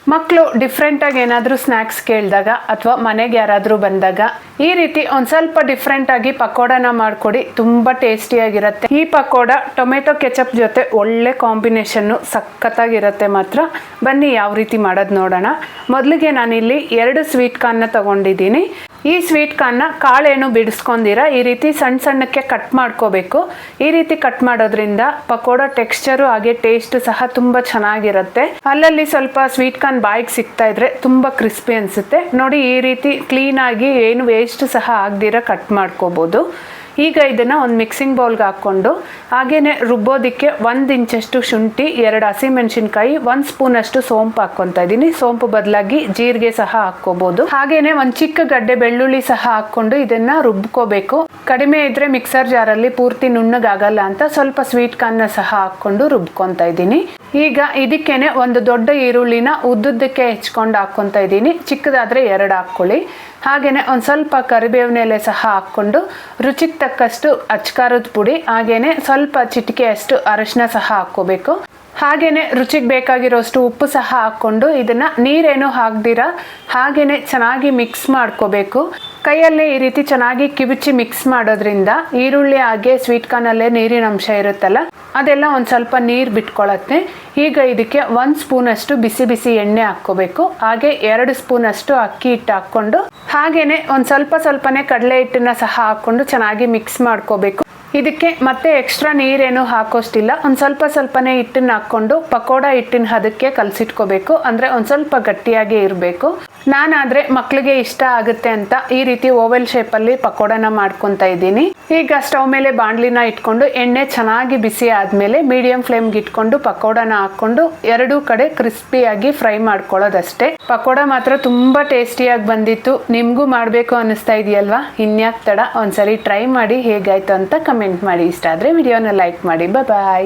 ಮಕ್ಕಳು ಡಿಫ್ರೆಂಟಾಗಿ ಏನಾದರೂ ಸ್ನ್ಯಾಕ್ಸ್ ಕೇಳಿದಾಗ ಅಥವಾ ಮನೆಗೆ ಯಾರಾದರೂ ಬಂದಾಗ ಈ ರೀತಿ ಒಂದು ಸ್ವಲ್ಪ ಡಿಫ್ರೆಂಟಾಗಿ ಪಕೋಡನ ಮಾಡಿಕೊಡಿ, ತುಂಬ ಟೇಸ್ಟಿಯಾಗಿರುತ್ತೆ. ಈ ಪಕೋಡ ಟೊಮೆಟೊ ಕೆಚಪ್ ಜೊತೆ ಒಳ್ಳೆ ಕಾಂಬಿನೇಷನ್ನು, ಸಖತ್ತಾಗಿರುತ್ತೆ ಮಾತ್ರ. ಬನ್ನಿ ಯಾವ ರೀತಿ ಮಾಡೋದು ನೋಡೋಣ. ಮೊದಲಿಗೆ ನಾನಿಲ್ಲಿ 2 ಸ್ವೀಟ್ ಕಾರ್ನ್ನ ತೊಗೊಂಡಿದ್ದೀನಿ. ಈ ಸ್ವೀಟ್ ಕಾರ್ನ್ನ ಕಾಳೇನು ಬಿಡಿಸ್ಕೊಂಡಿರ ಈ ರೀತಿ ಸಣ್ಣ ಸಣ್ಣಕ್ಕೆ ಕಟ್ ಮಾಡ್ಕೋಬೇಕು. ಈ ರೀತಿ ಕಟ್ ಮಾಡೋದ್ರಿಂದ ಪಕೋಡ ಟೆಕ್ಸ್ಚರು ಹಾಗೆ ಟೇಸ್ಟ್ ಸಹ ತುಂಬ ಚೆನ್ನಾಗಿರುತ್ತೆ. ಅಲ್ಲಲ್ಲಿ ಸ್ವಲ್ಪ ಸ್ವೀಟ್ ಕಾರ್ನ್ ಬಾಯಿಗೆ ಸಿಗ್ತಾ ಇದ್ರೆ ತುಂಬ ಕ್ರಿಸ್ಪಿ ಅನಿಸುತ್ತೆ. ನೋಡಿ, ಈ ರೀತಿ ಕ್ಲೀನಾಗಿ ಏನು ವೇಸ್ಟ್ ಸಹ ಆಗದಿರ ಕಟ್ ಮಾಡ್ಕೋಬೋದು. ಈಗ ಇದನ್ನು ಒಂದು ಮಿಕ್ಸಿಂಗ್ ಬೌಲ್ಗೆ ಹಾಕ್ಕೊಂಡು ಹಾಗೇನೆ ರುಬ್ಬೋದಕ್ಕೆ 1 ಇಂಚಷ್ಟು ಶುಂಠಿ, 2 ಹಸಿಮೆಣಸಿನ್ಕಾಯಿ, 1 ಸ್ಪೂನಷ್ಟು ಸೋಂಪು ಹಾಕ್ಕೊತಾ ಇದ್ದೀನಿ. ಸೋಂಪು ಬದಲಾಗಿ ಜೀರಿಗೆ ಸಹ ಹಾಕ್ಕೋಬಹುದು. ಹಾಗೇನೆ ಒಂದು ಚಿಕ್ಕ ಗಡ್ಡೆ ಬೆಳ್ಳುಳ್ಳಿ ಸಹ ಹಾಕ್ಕೊಂಡು ಇದನ್ನ ರುಬ್ಕೋಬೇಕು. ಕಡಿಮೆ ಇದ್ರೆ ಮಿಕ್ಸರ್ ಜಾರಲ್ಲಿ ಪೂರ್ತಿ ನುಣ್ಣಗಾಗಲ್ಲ ಅಂತ ಸ್ವಲ್ಪ ಸ್ವೀಟ್ ಕಾರ್ನ್ನ ಸಹ ಹಾಕ್ಕೊಂಡು ರುಬ್ಕೊತಾ ಇದ್ದೀನಿ. ಈಗ ಇದಕ್ಕೇನೆ ಒಂದು ದೊಡ್ಡ ಈರುಳ್ಳಿನ ಉದ್ದುದ್ದಕ್ಕೆ ಹೆಚ್ಕೊಂಡು ಹಾಕ್ಕೊತಾ ಇದ್ದೀನಿ. ಚಿಕ್ಕದಾದ್ರೆ 2 ಹಾಕ್ಕೊಳ್ಳಿ. ಹಾಗೇನೆ ಒಂದು ಸ್ವಲ್ಪ ಕರಿಬೇವಿನ ಎಲೆ ಸಹ ಹಾಕ್ಕೊಂಡು ರುಚಿಗೆ ತಕ್ಕಷ್ಟು ಅಚ್ಕಾರದ ಪುಡಿ, ಹಾಗೇನೆ ಸ್ವಲ್ಪ ಚಿಟಿಕೆಯಷ್ಟು ಅರಶಿನ ಸಹ ಹಾಕ್ಕೋಬೇಕು. ಹಾಗೇನೆ ರುಚಿಗೆ ಬೇಕಾಗಿರೋಷ್ಟು ಉಪ್ಪು ಸಹ ಹಾಕ್ಕೊಂಡು ಇದನ್ನ ನೀರೇನು ಹಾಕ್ದಿರ ಹಾಗೇನೆ ಚೆನ್ನಾಗಿ ಮಿಕ್ಸ್ ಮಾಡ್ಕೋಬೇಕು. ಕೈಯಲ್ಲೇ ಈ ರೀತಿ ಚೆನ್ನಾಗಿ ಕಿವುಚಿ ಮಿಕ್ಸ್ ಮಾಡೋದ್ರಿಂದ ಈರುಳ್ಳಿ ಹಾಗೆ ಸ್ವೀಟ್ ಕಾರ್ನಲ್ಲೇ ನೀರಿನ ಅಂಶ ಇರುತ್ತಲ್ಲ, ಅದೆಲ್ಲ ಒಂದು ಸ್ವಲ್ಪ ನೀರು ಬಿಟ್ಕೊಳತ್ತೆ. ಈಗ ಇದಕ್ಕೆ 1 ಸ್ಪೂನಷ್ಟು ಬಿಸಿ ಬಿಸಿ ಎಣ್ಣೆ ಹಾಕ್ಕೋಬೇಕು. ಹಾಗೆ 2 ಸ್ಪೂನಷ್ಟು ಅಕ್ಕಿ ಹಿಟ್ಟು ಹಾಕ್ಕೊಂಡು ಹಾಗೇನೆ ಒಂದು ಸ್ವಲ್ಪನೇ ಕಡಲೆ ಹಿಟ್ಟನ್ನ ಸಹ ಹಾಕ್ಕೊಂಡು ಚೆನ್ನಾಗಿ ಮಿಕ್ಸ್ ಮಾಡ್ಕೋಬೇಕು. ಇದಕ್ಕೆ ಮತ್ತೆ ಎಕ್ಸ್ಟ್ರಾ ನೀರೇನು ಹಾಕೋಷ್ಟಿಲ್ಲ. ಒಂದು ಸ್ವಲ್ಪನೇ ಹಿಟ್ಟನ್ನ ಹಾಕ್ಕೊಂಡು ಪಕೋಡ ಹಿಟ್ಟಿನ ಹದಕ್ಕೆ ಕಲಸಿಟ್ಕೋಬೇಕು. ಅಂದರೆ ಒಂದು ಸ್ವಲ್ಪ ಗಟ್ಟಿಯಾಗಿ ಇರಬೇಕು. ನಾನಾದರೆ ಮಕ್ಕಳಿಗೆ ಇಷ್ಟ ಆಗುತ್ತೆ ಅಂತ ಈ ರೀತಿ ಓವೆಲ್ ಶೇಪಲ್ಲಿ ಪಕೋಡನ ಮಾಡ್ಕೊತಾ ಇದ್ದೀನಿ. ಈಗ ಸ್ಟವ್ ಮೇಲೆ ಬಾಣಲಿನ ಇಟ್ಕೊಂಡು ಎಣ್ಣೆ ಚೆನ್ನಾಗಿ ಬಿಸಿ ಆದಮೇಲೆ ಮೀಡಿಯಂ ಫ್ಲೇಮ್ಗೆ ಇಟ್ಕೊಂಡು ಪಕೋಡನ ಹಾಕ್ಕೊಂಡು 2 ಕಡೆ ಕ್ರಿಸ್ಪಿಯಾಗಿ ಫ್ರೈ ಮಾಡ್ಕೊಳ್ಳೋದಷ್ಟೇ. ಪಕೋಡ ಮಾತ್ರ ತುಂಬ ಟೇಸ್ಟಿಯಾಗಿ ಬಂದಿತ್ತು. ನಿಮಗೂ ಮಾಡಬೇಕು ಅನ್ನಿಸ್ತಾ ಇದೆಯಲ್ವಾ? ಇನ್ಯಾಕೆ ತಡ, ಒಂದ್ಸರಿ ಟ್ರೈ ಮಾಡಿ ಹೇಗಾಯ್ತು ಅಂತ ಕಮೆಂಟ್ ಮಾಡಿ. ಇಷ್ಟ ಆದರೆ ವಿಡಿಯೋನ ಲೈಕ್ ಮಾಡಿ. ಬಾಯ್.